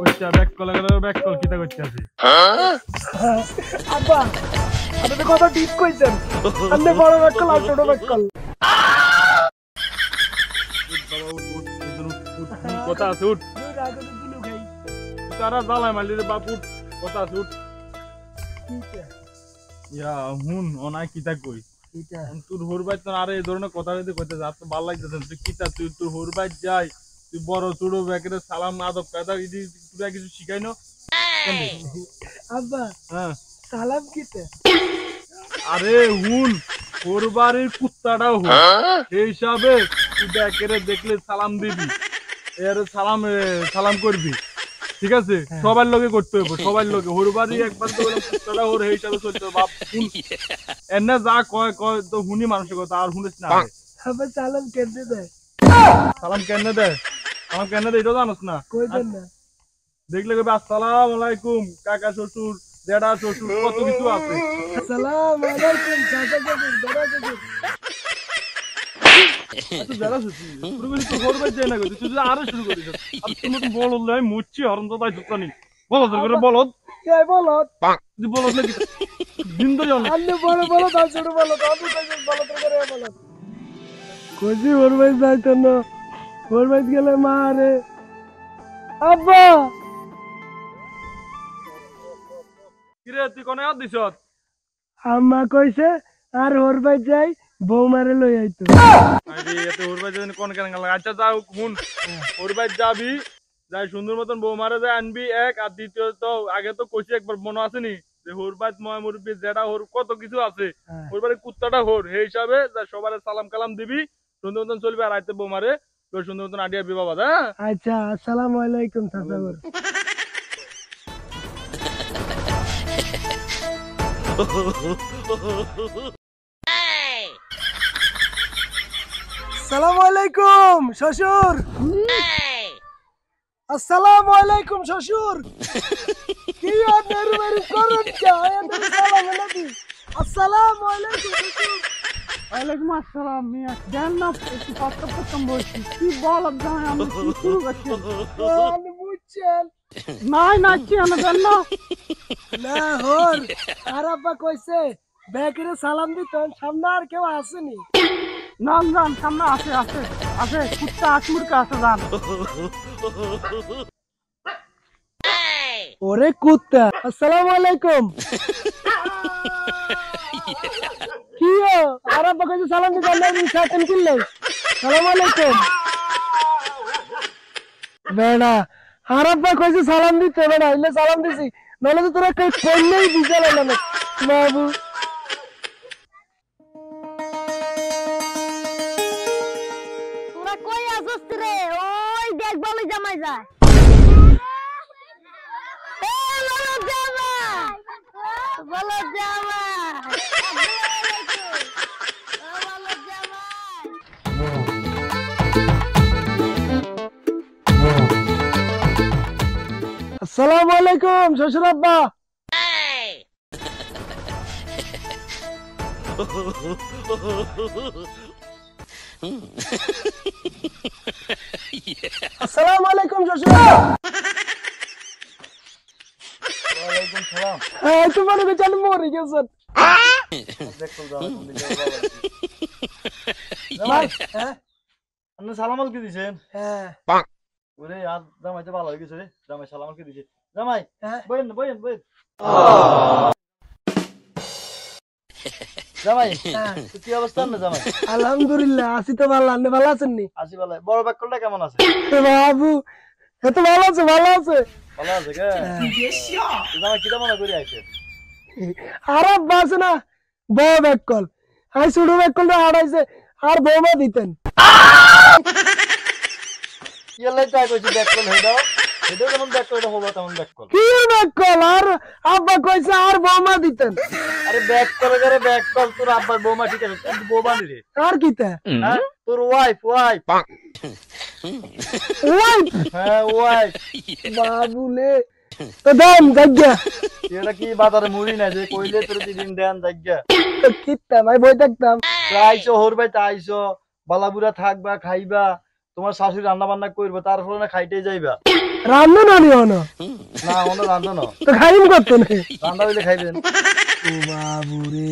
ওইটা back call করে back call কিটা করতে আছে আব্বা আপনি কথা ঠিক কইছেন আপনি বড় ব্যাক কল আর ছোট ব্যাক কল কথা আছে উঠ তারা জ্বালায় মারলি রে বাপ উঠ কথা আছে উঠ ইয়া হুন অনাই কিটা কই তোর হরবাই তো আরে এই ধরনের কথা যদি কইতে যা তো ভালো লাগতেছে তুই কিটা তুই তোর হরবাই যাই তুই বড় ছোট ব্যাকের সালাম আদব কায়দা ইদি তুই কিছু শিখাইনো আব্বা হ্যাঁ সালাম কিতে আরে হুন হরবারের কুত্তাটাও হুন এই হিসাবে তুই ব্যাকের দেখলে সালাম দিবি এর সালাম করবি ঠিক আছে সবার লগে করতে হবে সবার লগে হরবারই একবার তো কুত্তাটা ওর এই হিসাবে চলতে বাপ এনে যা কয় কয় তো হুনি মানুষের কথা আর শুনিস না আব্বা সালাম কেন দেয় সালাম কেন দেয় এটা জানোস না কই দেন না দেখলে কবে আসসালামু আলাইকুম কাকা শ্বশুর জেঠা শ্বশুর কত কিছু আছে আসসালামু আলাইকুম চাচা শ্বশুর দাদা শ্বশুর আচ্ছা জেঠা শ্বশুর শুরু করি তো হরবাই যায় না তুই যদি আরো শুরু করিস আর তুই মতন বলদ লাই মুচ্ছি হরন তো তাই জুতানি বলদ করে বলদ এই বলত তুই বলদ নাকি দিন ধরে আপনি বড় বলত আর ছোট বলত আপনি কইছেন বলত করে বলত কইছি ওর ভাই যাইতো না ওর ভাই গেলে মারে আব্বা কিরে তুই কোনে হাত দিছ আম্মা কইছে আর ওর ভাই যাই বৌমারে লই আইতো আরে এতে হরবাই যেন কোন কেন গেল আচ্ছা যাও হুন হরবাই যাবি যাই সুন্দর মতন বৌমারে যাই আনবি এক আর দ্বিতীয় তো আগে তো কইছি একবার মনে আছে নি যে হরবাই ময় মুরব্বি যেটা হোর কত কিছু আছে হরবাই কুত্তাটা হোর এই হিসাবে সবারে সালাম কালাম দিবি সুন্দর মতন চলবি আর আইতে বৌমারে তোর সুন্দর মতন আডিয়া বি বাবা হ্যাঁ আচ্ছা আসসালামু আলাইকুম চাচাগর আসসালামু আলাইকুম শ্বশুর আসসালামু আলাইকুম শ্বশুর কি আপনার মেরি করুন কে আয়াতের সালাম নাকি আসসালামু আলাইকুম শ্বশুর ওয়ালাইকুম আসসালাম মিয়া দেন না একটু প্রথম বলছি কি বল আপনি আমি কি শুরু করছি আপনি বুঝছেন না কি আমি দেন না না হর আর আব্বা কইছে ব্যাকেরে সালাম দিতেন সামনে আর কেউ আসেনি না সামনে আছে কুত্তা আসমুরকা আছে জান ওরে কুত্তা আসসালামু আলাইকুম কি আর আব্বা কইছে সালাম দিতেন না সাথে কিনলে সালাম আলাইকুম বেড়া আর আব্বা কইছে সালাম দিতে বেড়া ইলে সালাম দিছি নালে তো তোরা কই কইলেই বুঝালে না বাবু তোরা কই আসছ রে ওই দেখ বলে জামাই যায় বলো জামাই আসসালামু আলাইকুম শ্বশুর আব্বা আসসালামু আলাইকুম শ্বশুর আব্বা ওয়ালাইকুম সালাম এই তো মানে বেচারি মরে গেছেন দেখো জামাই হ্যাঁ আপনি সালাম আলকে দিছেন হ্যাঁ ওরে আজ জামাই তো ভালো হয়ে গেছে রে জামাই সালাম আলকে দিছে জামাই হ্যাঁ বইন জামাই কি অবস্থা না জামাই আলহামদুলিল্লাহ আসি তো ভালো আপনি ভালো আছেন নি আসি ভালো বড় ব্যাককলটা কেমন আছে বাবু এত ভালো আছে ভালো আছে কে জামাই কি মনে করে আইছে আর আব্বা আছে না বড় ব্যাককল আই ছোট ব্যাককলটা আড়াইছে আর বৌমা দিতেন ইয়ালাই তাই কইছি ব্যাককল হই দাও এটা যেমন ব্যাককলটা হলো তেমন ব্যাককল কি ব্যাককল আর আব্বা কইছে আর বৌমা দিতেন আরে ব্যাককল তোর আব্বার বৌমা ঠিক আছে তুই বৌমা রে আর কিতা হ্যাঁ তোর ওয়াইফ হ্যাঁ ওয়াইফ বাবুলে তো দেন জায়গা এটা কি বাজারে মুড়ি না যে কইলে তোর দিন দেন জায়গা তো কিতাম আমি বই থাকতাম। আইসো হোর ভাইতে আইসো বালাবুরা থাকবা খাইবা তোমার শাশুড়ি রান্না বান্না করবে তারপরে না খাইতে যাইবা। রান্ধো না নিও না না অন্য রান্ধো না তো খাইম করতো না। রান্না হইলে খাইবেন। ও বাবু রে